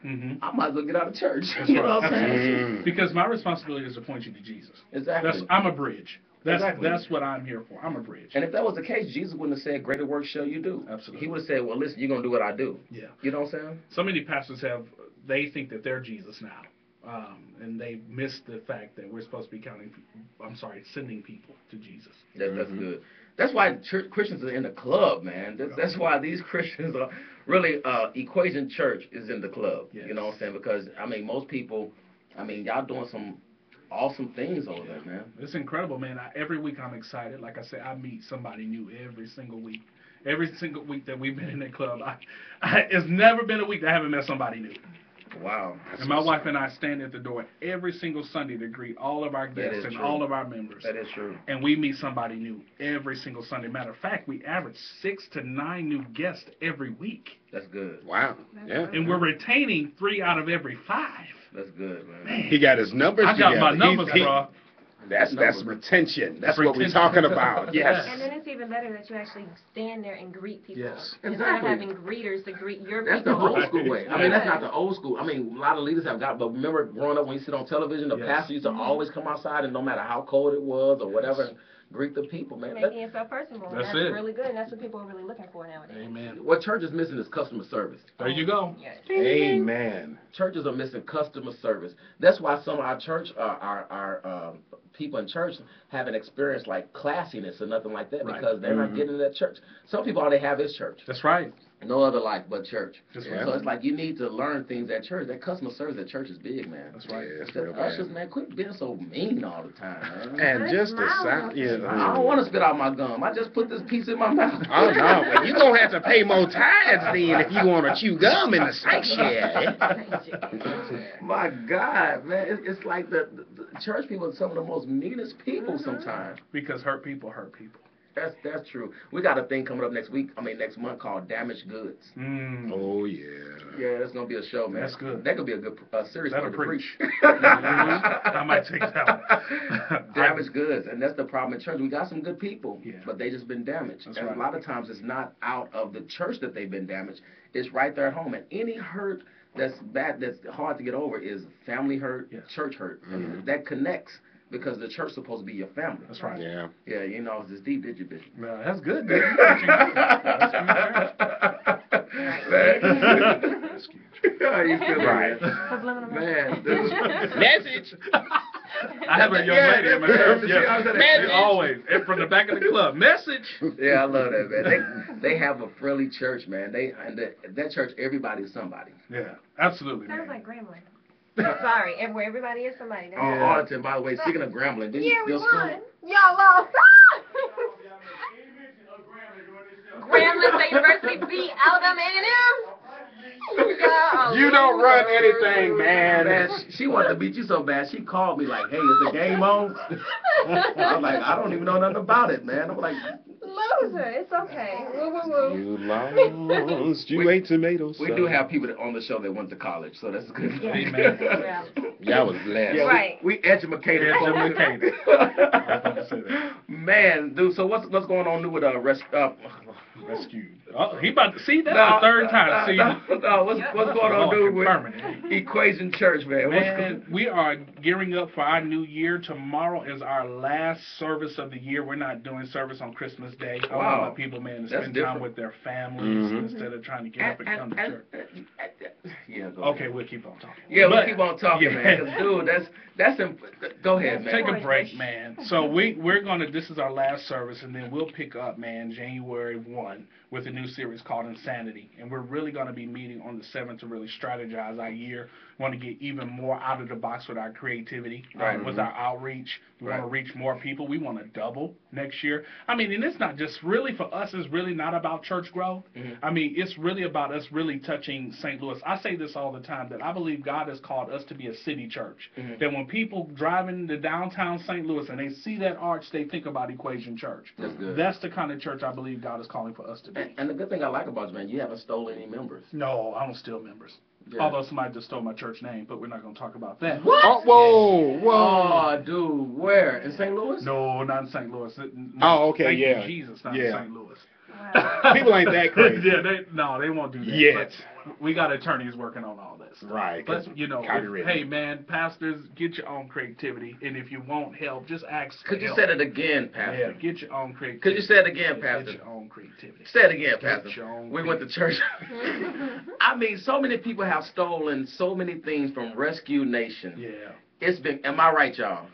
I might as well get out of church. You know what I'm saying? Because my responsibility is to point you to Jesus. Exactly. I'm a bridge. Exactly. That's what I'm here for. I'm a bridge. And if that was the case, Jesus wouldn't have said, greater work shall you do. Absolutely. He would have said, well, listen, you're going to do what I do. Yeah. You know what I'm saying? So many pastors they think that they're Jesus now. And they miss the fact that we're supposed to be sending people to Jesus. That's good. That's why Christians are in the club, man. That's why these Christians are really, Equation Church is in the club. Yes. You know what I'm saying? Because, I mean, most people, y'all doing some awesome things over there, man. It's incredible, man. Every week I'm excited. Like I said, I meet somebody new every single week. Every single week that we've been in that club, it's never been a week that I haven't met somebody new. Wow. And my wife and I stand at the door every single Sunday to greet all of our guests and all of our members. That is true. And we meet somebody new every single Sunday. Matter of fact, we average 6 to 9 new guests every week. That's good. Wow. Yeah. And we're retaining 3 out of every 5. That's good, man. He got his numbers together. I got my numbers, bro. That's retention. That's what we're talking about. Yes. And then it's even better that you actually stand there and greet people. Yes. Instead of having greeters to greet your That's people. the old school way. That's not the old school. A lot of leaders have got, but remember growing up when you sit on television, the pastor used to always come outside and no matter how cold it was or whatever, greet the people, man. Making yourself personal. That's really good. And that's what people are really looking for nowadays. Amen. What church is missing is customer service. There you go. Yes. Amen. Churches are missing customer service. That's why some of our church, our people in church haven't experienced like classiness or nothing like that because they're not getting to that church. Some people all they have is church. That's right. No other life but church. That's right. So it's like you need to learn things at church. That customer service at church is big, man. That's right. Yeah, ushers, man, quit being so mean all the time, man. And just the sound, I don't want to spit out my gum. I just put this piece in my mouth. Oh no, but you're gonna have to pay more tithes then if you want to chew gum in the sanctuary. My God, man, it's like the church people are some of the most meanest people sometimes. Because hurt people hurt people. That's true. We got a thing coming up next month called Damaged Goods. Oh yeah. Yeah, that's gonna be a show, man. That's good. That could be a good series That'll to preach. I might take that one. Damaged goods, and that's the problem in church. We got some good people, Yeah. but they just been damaged. That's and right. a lot of times it's not out of the church that they've been damaged. It's right there at home. And any hurt that's bad, that's hard to get over, is family hurt, church hurt. And that connects. Because the church is supposed to be your family. That's right. Yeah. Yeah, you know, it's deep, did you, Bishop? Well, that's good, dude. That's You feel right. Man, Message. I have a young lady in my church. Yes. Always. And from the back of the club. Message. Yeah, I love that, man. They have a friendly church, man. That church, everybody is somebody. Yeah, absolutely. Sounds like Grambling. Sorry, where everybody is somebody. Arlington, by the way, speaking of Grambling, didn't you we still won. Y'all lost. Grambling State University beat Alabama A&M. You don't run anything, man. She wanted to beat you so bad, she called me like, hey, is the game on? I'm like, I don't even know nothing about it, man. I'm like, loser, it's okay. Woo, woo, woo. You lost. You ate tomatoes. We do have people on the show that went to college, so that's good. Yeah. Amen. Y'all was blessed. Yeah, right. We educated. Man, dude, so what's going on new with Rescued. Oh, he about to see that the third time. See, what's going on, dude, with Equation Church, man? Man, we are gearing up for our new year. Tomorrow is our last service of the year. We're not doing service on Christmas Day. I want people, man, to spend time with their families instead of trying to get up and come to church. Yeah, go okay, ahead. We'll keep on talking. Yeah, we'll keep on talking, man. Because, dude, that's go ahead, man. Take a break, man. So we're gonna. This is our last service, and then we'll pick up, man, January 1 with a new series called Insanity, and we're really gonna be meeting on the 7th to really strategize our year. We want to get even more out of the box with our creativity, with our outreach. We want to reach more people. We want to double next year. I mean, and it's not just really for us. It's really not about church growth. I mean, it's really about us really touching St. Louis. I say this all the time, that I believe God has called us to be a city church. That when people driving to downtown St. Louis and they see that arch, they think about Equation Church. That's good. That's the kind of church I believe God is calling for us to be. And the good thing I like about you, man, you haven't stolen any members. No, I don't steal members. Yeah. Although somebody just stole my church name, but we're not going to talk about that. What? Oh, whoa. Oh, dude, where? In St. Louis? No, not in St. Louis. Oh, okay, Thank you, Jesus, not in St. Louis. People ain't that crazy. Yeah, they won't do that. Yet. we got attorneys working on all this. Right. But, you know, hey, man, pastors, get your own creativity. And if you want help, just ask for Could you help. say it again, Pastor? Yeah, get your own creativity. Could you say it again, Pastor? Get your own creativity. Say it again, Pastor. Get your own We went to church. I mean, so many people have stolen so many things from Rescue Nation. Yeah. It's been, am I right, y'all?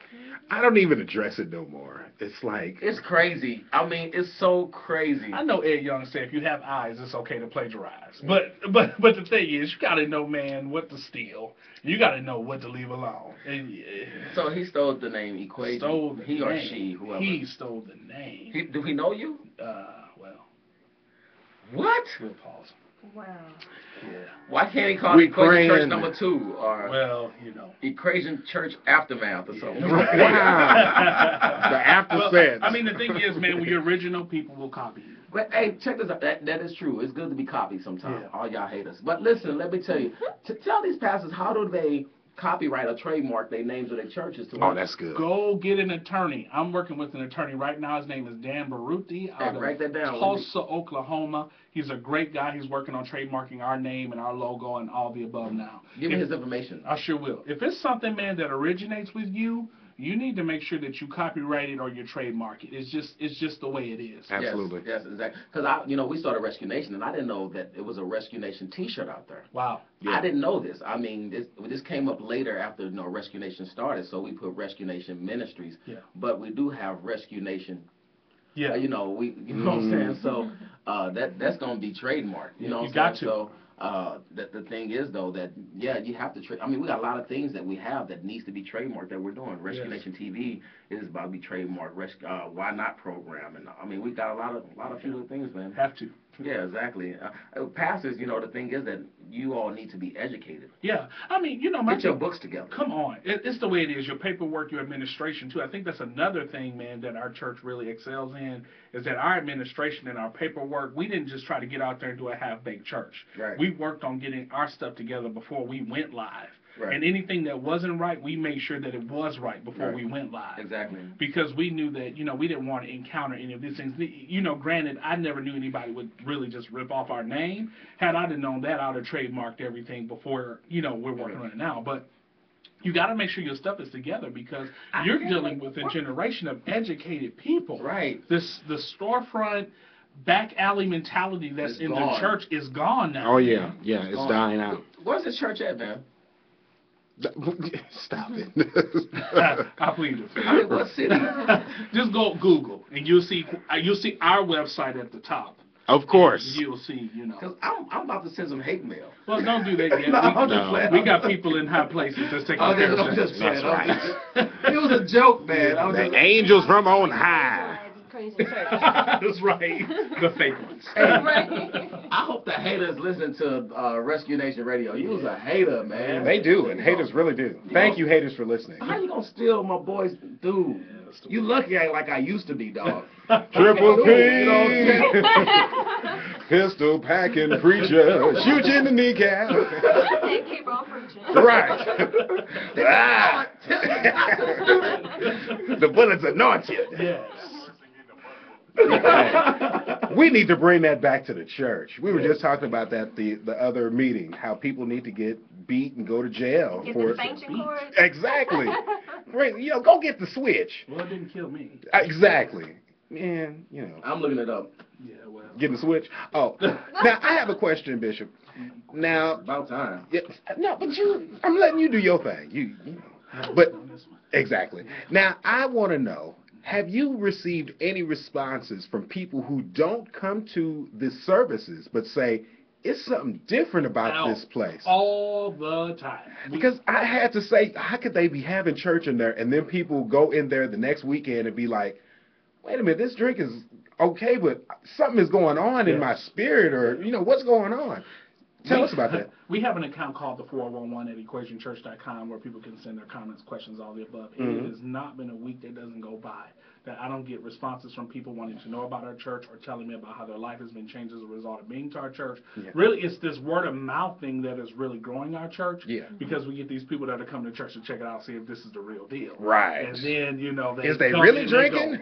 I don't even address it no more. It's like... It's crazy. I mean, it's so crazy. I know Ed Young said if you have eyes, it's okay to plagiarize. But the thing is, you got to know, man, what to steal. You got to know what to leave alone. And, so he stole the name Equation. Stole the he name. Or she, whoever. He stole the name. Do he know you? Well. What? We'll pause. Wow. Yeah. Why can't he call it Equation Church number 2 or well, you know, Equation Church Aftermath or something? Wow. The after sense. I mean, the thing is, man, the original people will copy you. But hey, check this out. That is true. It's good to be copied sometimes. Yeah. All y'all haters. But listen, let me tell you. Tell these pastors, how do they copyright or trademark their names of their churches? Oh, that's good. Go get an attorney. I'm working with an attorney right now. His name is Dan Baruti out of write that down. Tulsa, Oklahoma. He's a great guy. He's working on trademarking our name and our logo and all the above now. Give me his information. I sure will. If it's something, man, that originates with you, you need to make sure that you copyright it or you trademark it. It's just the way it is. Absolutely. Yes, exactly. Because we started Rescue Nation, and I didn't know that it was a Rescue Nation T-shirt out there. Wow. Yeah. I didn't know this. I mean, this came up later after Rescue Nation started, so we put Rescue Nation Ministries. Yeah. But we do have Rescue Nation. Yeah. You know what I'm saying? So that's gonna be trademarked. You know what I'm got saying? to. So the thing is though that you have to I mean, we got a lot of things that we have that needs to be trademarked that we're doing. Rescue Nation TV is about to be trademarked. Why Not program, and I mean we got a lot of few things, man. Have to. Yeah, exactly. Pastors, the thing is that you all need to be educated. Yeah, I mean, get your books together. Come on, it's the way it is. Your paperwork, your administration too. I think that's another thing, man, that our church really excels in is that our administration and our paperwork. We didn't just try to get out there and do a half-baked church. Right. We worked on getting our stuff together before we went live. Right. And anything that wasn't right, we made sure that it was right before we went live. Exactly. Because we knew that, we didn't want to encounter any of these things. Granted, I never knew anybody would really just rip off our name. Had I known that, I would have trademarked everything before, we're working on it now. But you got to make sure your stuff is together because you're dealing with a generation of educated people. Right. The storefront, back alley mentality that's in the church is gone now. Oh, yeah. Yeah, it's dying out. Where's the church at, man? Stop it. I plead with you. I mean, what city? Just go Google and you'll see our website at the top. Of course. You'll see, Because I'm about to send some hate mail. Well, don't do that yet. We got people in high places that's taking care of that. That's right. It was a joke, man. The angels from on high. That's right. The fake ones. Hey, I hope the haters listen to Rescue Nation Radio. You was a hater, man. They do, and haters really do. Thank you, haters, for listening. How you gonna steal my boy's dude? You lucky I ain't like I used to be, dog. Triple P, pistol packing preacher, shoot you in the kneecap. And keep on preaching. Right. The bullets anoint you. Yes. We need to bring that back to the church. We were just talking about that the other meeting, how people need to get beat and go to jail get for the sanction cord. Exactly. Go get the switch. Well, it didn't kill me. Exactly. Man, I'm looking it up. Yeah, well. Getting the switch. Oh, now I have a question, Bishop. Now, about time. Yeah, no, but I'm letting you do your thing. You know. But exactly. Now I want to know. Have you received any responses from people who don't come to the services but say, it's something different about this place? All the time. Because I had to say, how could they be having church in there and then people go in there the next weekend and be like, wait a minute, this drink is okay, but something is going on in my spirit or, what's going on? Tell us about that. We have an account called the 411 at equationchurch.com where people can send their comments, questions, all the above. And it has not been a week that doesn't go by that I don't get responses from people wanting to know about our church or telling me about how their life has been changed as a result of being to our church. Yeah. Really, it's this word of mouth thing that is really growing our church. Yeah. Because we get these people that are coming to church to check it out, see if this is the real deal. Right. And then, is they really drinking?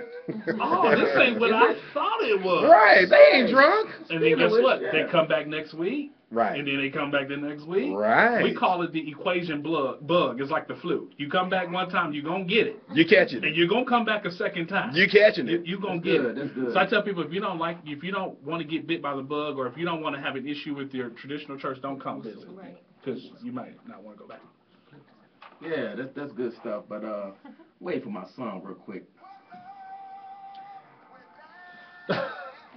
Oh, this ain't what I thought it was. Right. They ain't drunk. And then guess what? They come back next week. Right. And then they come back the next week. Right. We call it the equation bug. It's like the flu. You come back one time, you're going to get it. You catching And it. you're going to come back a second time. You catching it. You're going to That's get good, it. that's good. So I tell people, if you don't want to get bit by the bug, or if you don't want to have an issue with your traditional church, don't come visit. Right. Because you might not want to go back. Yeah, that's good stuff. But wait for my son real quick.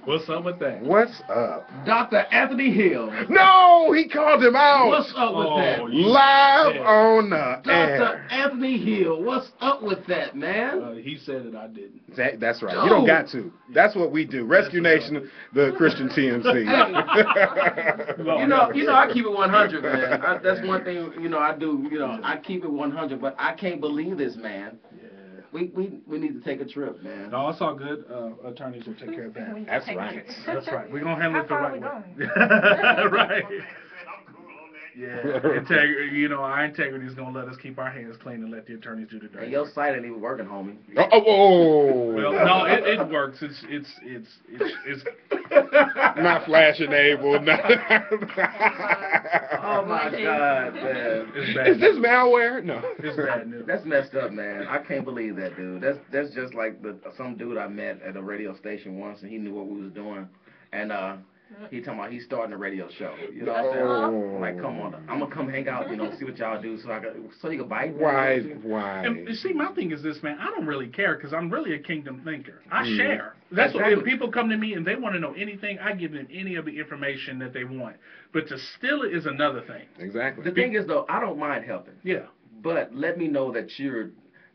What's up with that? What's up? Dr. Anthony Hill. No, he called him out. What's up with that? Live Yeah. on the Dr. air. Anthony Hill. What's up with that, man? He said it, I didn't. That's right. You don't got to. That's what we do. Rescue Nation, the Christian TMC. You know, I keep it 100, man. That's one thing, I do. I keep it 100, but I can't believe this, man. We need to take a trip, man. No, it's all good. Attorneys will take care of that. That's right. That's right. We're going to handle it the How far right are way. we going? Right. Yeah. Our integrity is going to let us keep our hands clean and let the attorneys do the And dirty. your site ain't even working, homie. Oh. Well, no, it works. It's Not flash enabled. Oh my God, man. It's bad. Is this malware? No. It's bad news. That's messed up, man. I can't believe that, dude. That's just like some dude I met at a radio station once, and he knew what we was doing, and he talking about he's starting a radio show. You know what I'm saying? Oh. I'm like, come on, I'm gonna come hang out, see what y'all do, so you can bite. Why? And you see, my thing is this, man. I don't really care because I'm really a kingdom thinker. I Mm. share. That's what. Exactly. If people come to me and they want to know anything, I give them any of the information that they want. But to steal it is another thing. Exactly. The thing is, though, I don't mind helping, Yeah. but let me know that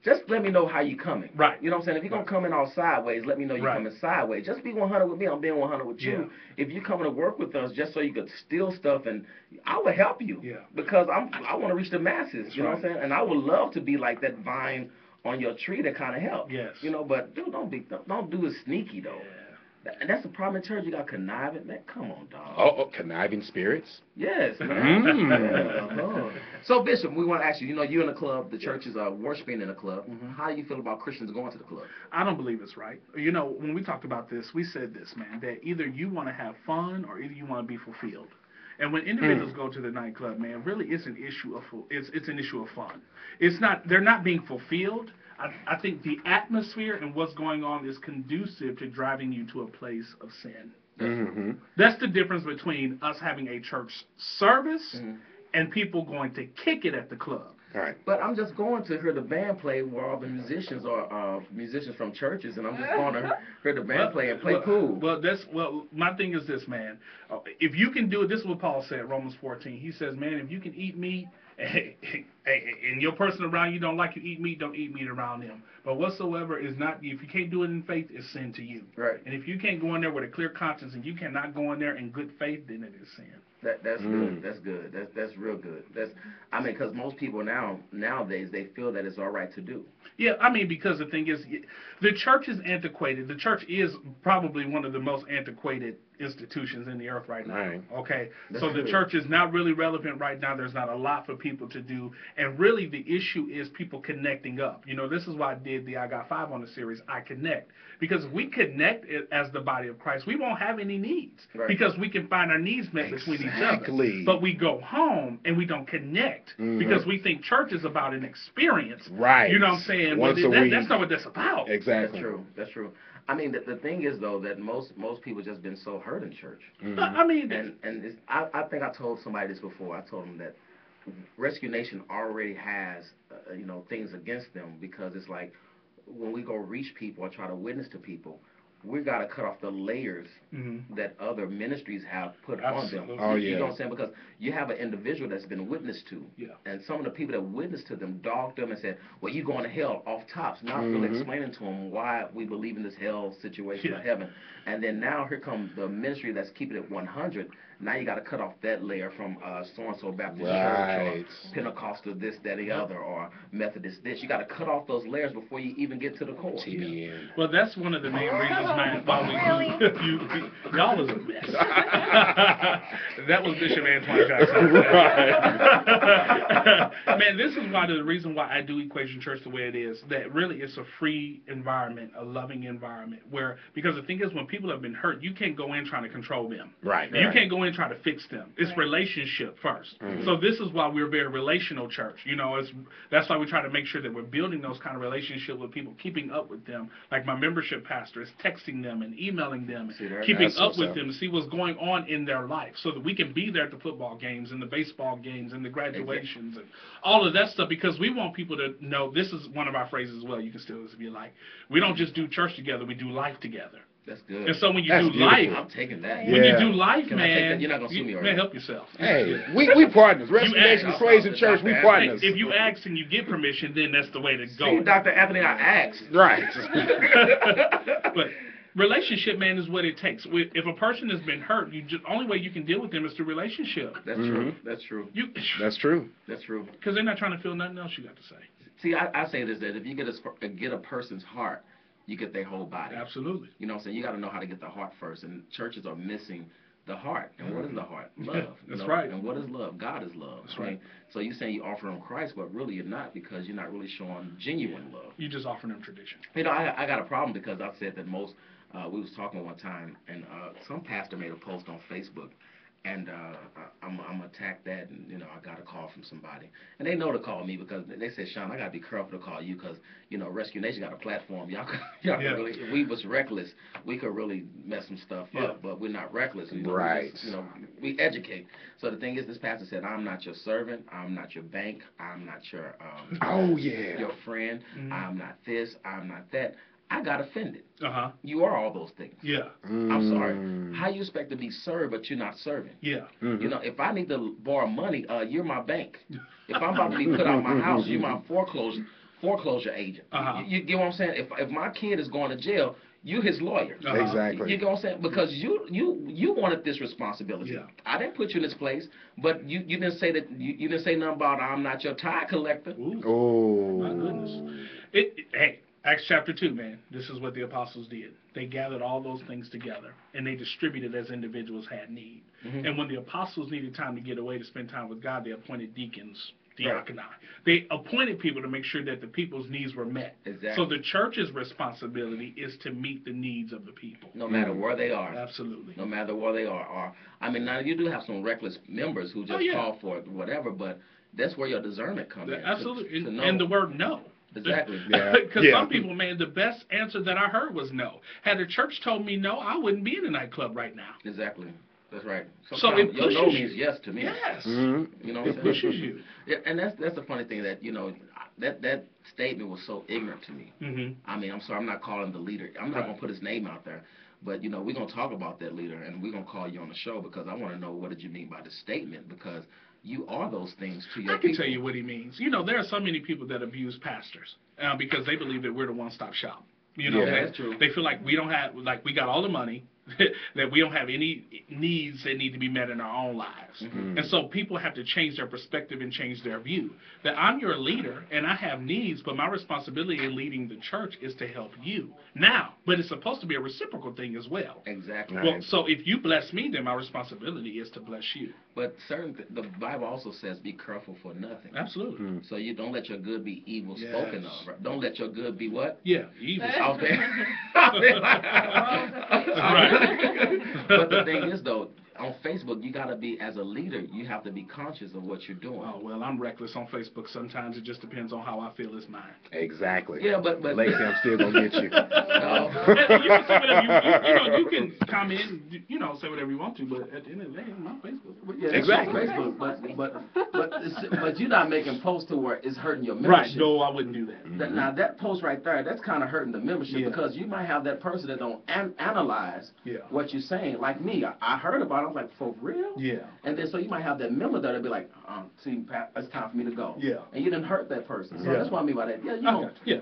just let me know how you coming. Right. You know what I'm saying? If you're going to come in all sideways, let me know you're Right. coming sideways. Just be 100 with me. I'm being 100 with you. If you're coming to work with us just so you could steal stuff, and I will help you. Yeah. Because I want to reach the masses. You know what I'm right. saying? And I would love to be like that vine on your tree that kind of help. Yes. But dude, don't do it sneaky, though. And that's the problem in church. You got conniving. Man, come on, dog. Oh, conniving spirits? Yes, man. Mm. Yeah. So, Bishop, we want to ask you, you're in a club, the church is worshiping in a club. How do you feel about Christians going to the club? I don't believe it's right. When we talked about this, we said this, man, that either you want to have fun or either you want to be fulfilled. And when individuals go to the nightclub, man, really it's an issue of it's an issue of fun. They're not being fulfilled. I think the atmosphere and what's going on is conducive to driving you to a place of sin. Mm-hmm. That's the difference between us having a church service and people going to kick it at the club. All right. But I'm just going to hear the band play where all the musicians are musicians from churches, and I'm just going to hear the band play and play pool. Well, my thing is this, man. If you can do it, this is what Paul said, Romans 14. He says, man, if you can eat meat, and your person around you don't like you eat meat, don't eat meat around them. But whatsoever is not, if you can't do it in faith, it's sin to you. Right. And if you can't go in there with a clear conscience and you cannot go in there in good faith, then it is sin. That's good. That's good. That's real good. Because most people nowadays they feel that it's all right to do. Yeah, because the thing is, the church is antiquated. The church is probably one of the most antiquated institutions in the earth right now. Right. Okay? That's So the true. church is not really relevant right now. There's not a lot for people to do. And really the issue is people connecting up. This is why I did the I Got 5 on the series, I Connect. Because if we connect as the body of Christ, we won't have any needs. Right. Because we can find our needs met between each other. Exactly. But we go home and we don't connect because we think church is about an experience. Right. You know what I'm saying? Once But a week. that's not what that's about. Exactly. That's true. The thing is though that most people just been so hurt in church. And I think I told somebody this before. I told them that Rescue Nation already has things against them because it's like when we go reach people or try to witness to people, we got to cut off the layers that other ministries have put on them. Absolutely. Oh, You yeah. know what I'm saying? Because you have an individual that's been witnessed to, and some of the people that witnessed to them dogged them and said, well, you're going to hell off tops, not really explaining to them why we believe in this hell situation or heaven. And then now here comes the ministry that's keeping it 100. Now you got to cut off that layer from so-and-so Baptist Right. church or Pentecostal this, that, the other, or Methodist this. You got to cut off those layers before you even get to the core. TBN. Well, that's one of the main reasons, man, why we do. Y'all is a mess. That was Bishop Antoine Jackson. Man, this is why the reason why I do Equation Church the way it is, that really it's a free environment, a loving environment, where, because the thing is, when people have been hurt, you can't go in trying to control them. Right. You can't go in trying to fix them. It's relationship first. So this is why we're a very relational church. You know, that's why we try to make sure that we're building those kind of relationships with people, keeping up with them. Like my membership pastor is texting them and emailing them, keeping up with them to see what's going on in their life, so that we can be there at the football games and the baseball games and the graduations and all of that stuff, because we want people to know, this is one of our phrases as well, you can steal this if you like, we don't just do church together, we do life together. That's good. And so when you do life, I'm taking that. when you do life, Can I take that? You're not gonna sue me, are you? man, help yourself. Hey, we partners. Restoration ask. Praise and Church, we partners. If you ask and you get permission, then that's the way to go. See, Dr. Anthony, I asked. Right. But relationship, man, is what it takes. If a person has been hurt, only way you can deal with them is through relationship. That's true. That's true. That's true. That's true. Because they're not trying to feel nothing else you got to say. See, I say this, that if you get a person's heart, you get their whole body. Absolutely. You know what I'm saying? You got to know how to get the heart first, and churches are missing the heart. And what is the heart? Love. That's right. And what is love? God is love. That's right. So you're saying you offer them Christ, but really you're not, because you're not really showing genuine love. You just offer them tradition. You know, I got a problem because I said that we was talking one time, and some pastor made a post on Facebook, and I'm attack that, and you know, I got a call from somebody, and they know to call me, because they said, Sean, I gotta be careful to call you, because you know, Rescue Nation got a platform. Y'all really, if we was reckless, we could really mess some stuff up, but we're not reckless. You know, right. You know, we educate. So the thing is, this pastor said, I'm not your servant, I'm not your bank, I'm not your your friend, I'm not this, I'm not that. I got offended. You are all those things. Yeah. I'm sorry. How you expect to be served, but you're not serving? Yeah. You know, if I need to borrow money, you're my bank. If I'm about to be put out of my house, you're my foreclosure agent. You get what I'm saying? If my kid is going to jail, you his lawyer. Exactly. You get what I'm saying? Because you wanted this responsibility. Yeah. I didn't put you in this place, but you didn't say that. You didn't say nothing about I'm not your tie collector. Ooh. Oh. My goodness. Hey. Acts chapter 2, man, this is what the apostles did. They gathered all those things together, and they distributed as individuals had need. And when the apostles needed time to get away to spend time with God, they appointed deacons, diaconai. They appointed people to make sure that the people's needs were met. Exactly. So the church's responsibility is to meet the needs of the people. No matter where they are. Absolutely. No matter where they are. Or, I mean, now you do have some reckless members who just call for it, whatever, but that's where your discernment comes in. Absolutely. To know. And the word no. Exactly. Because some people, man, the best answer that I heard was no. Had the church told me no, I wouldn't be in a nightclub right now. Exactly. That's right. So sometimes it pushes your no you. means yes to me. Yes. You know what I'm saying? It pushes you. Yeah, and that's the funny thing, that you know, that statement was so ignorant to me. I mean, I'm sorry, I'm not calling the leader. I'm not gonna put his name out there. But you know, we're gonna talk about that leader, and we're gonna call you on the show, because I want to know, what did you mean by the statement? Because you are those things to your people. I can tell you what he means. You know, there are so many people that abuse pastors because they believe that we're the one-stop shop. You know, that's true. They feel like we don't have, like, we got all the money, that we don't have any needs that need to be met in our own lives. And so people have to change their perspective and change their view. That I'm your leader and I have needs, but my responsibility in leading the church is to help you. Now, but it's supposed to be a reciprocal thing as well. Exactly. Well, so if you bless me, then my responsibility is to bless you. But the Bible also says, be careful for nothing. Absolutely. So you don't let your good be evil spoken of. Right? Don't let your good be what? Yeah, evil. Out there. Right. But the thing is, though, on Facebook, you got to be, as a leader, you have to be conscious of what you're doing. Oh, well, I'm reckless on Facebook. Sometimes it just depends on how I feel is mine. Exactly. Yeah, but Lacey, I'm still gonna get you. No. You can say whatever you can comment, say whatever you want to, but at the end of the day, it's my Facebook. Yeah, Exactly. Facebook, but you're not making posts to where it's hurting your Right, membership. no, I wouldn't do that. Now that post right there, that's kind of hurting the membership, because you might have that person that don't analyze what you're saying. Like me, I heard about it, I was like, for real? Yeah. And then so you might have that member there that be like, see, Pat, it's time for me to go. Yeah. And you didn't hurt that person. So that's what I mean by that. Yeah,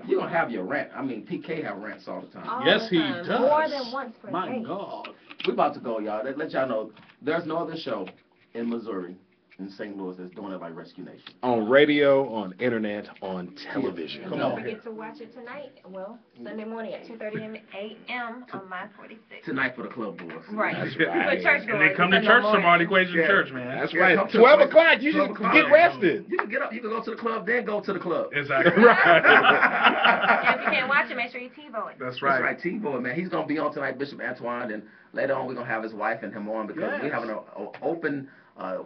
you're gonna have your rant. I mean, PK have rants all the time. All Yes, the he time. does. More than once per My day. God. We're about to go, y'all. Let y'all know, there's no other show in Missouri in St. Louis that's doing it like Rescue Nation. On radio, on internet, on television. Come Don't on. forget to watch it tonight. Well, Sunday morning at 2:30 a.m. on My 46. Tonight for the club boys. Right. That's For right. church And goers. they come to Sunday church morning. tomorrow, the Equation Yeah. Church, man. That's Yeah, right. come to 12 the- o'clock. You 12 should o'clock. get rested. You can get up, you can go to the club, then go to the club. Exactly. And if you can't watch it, make sure you TiVo it. That's That's right. right, T-Boy, man. He's going to be on tonight, Bishop Antoine, and later on we're going to have his wife and him on because we're having an open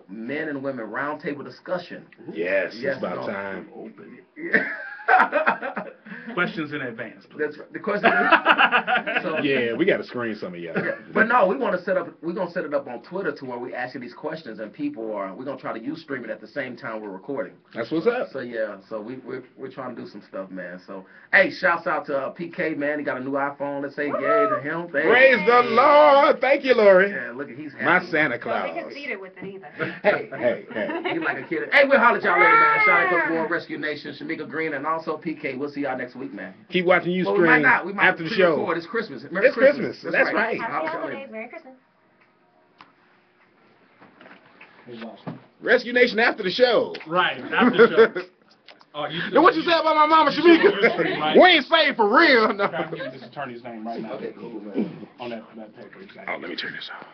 men and women roundtable discussion. Yes, Yes, it's about no, time. Open. Yeah. Questions in advance, please. That's right. The question is, so, Yeah, we got to screen some of y'all. yeah. But no, we're going to set it up on Twitter to where we ask you these questions and people are, we're going to try to stream it at the same time we're recording. That's what's up. So yeah, so we're trying to do some stuff, man. So hey, shouts out to PK, man. He got a new iPhone. Let's say yay to him. Praise the Lord. Thank you, Lori. Yeah, look, he's happy. My Santa Don't Claus. be conceited with it either. Hey. He's like a kid. Hey, we'll holler at y'all later, man. Shout out to War Rescue Nation, Shamika Green, and also PK. We'll see y'all next week, man. Keep watching you Well, we might stream not. We might after the show. pre-record. It's Christmas. Merry It's Christmas. That's right. Happy Holler at y'all holidays. later. Merry Christmas. Rescue Nation after the show. Right, after the show. Oh, you Now what you say about my mama Shamika? Right. We ain't saved for real. No. Try to give you this attorney's name right now. Okay, cool, man. On that paper, exactly. Oh, let me turn this off.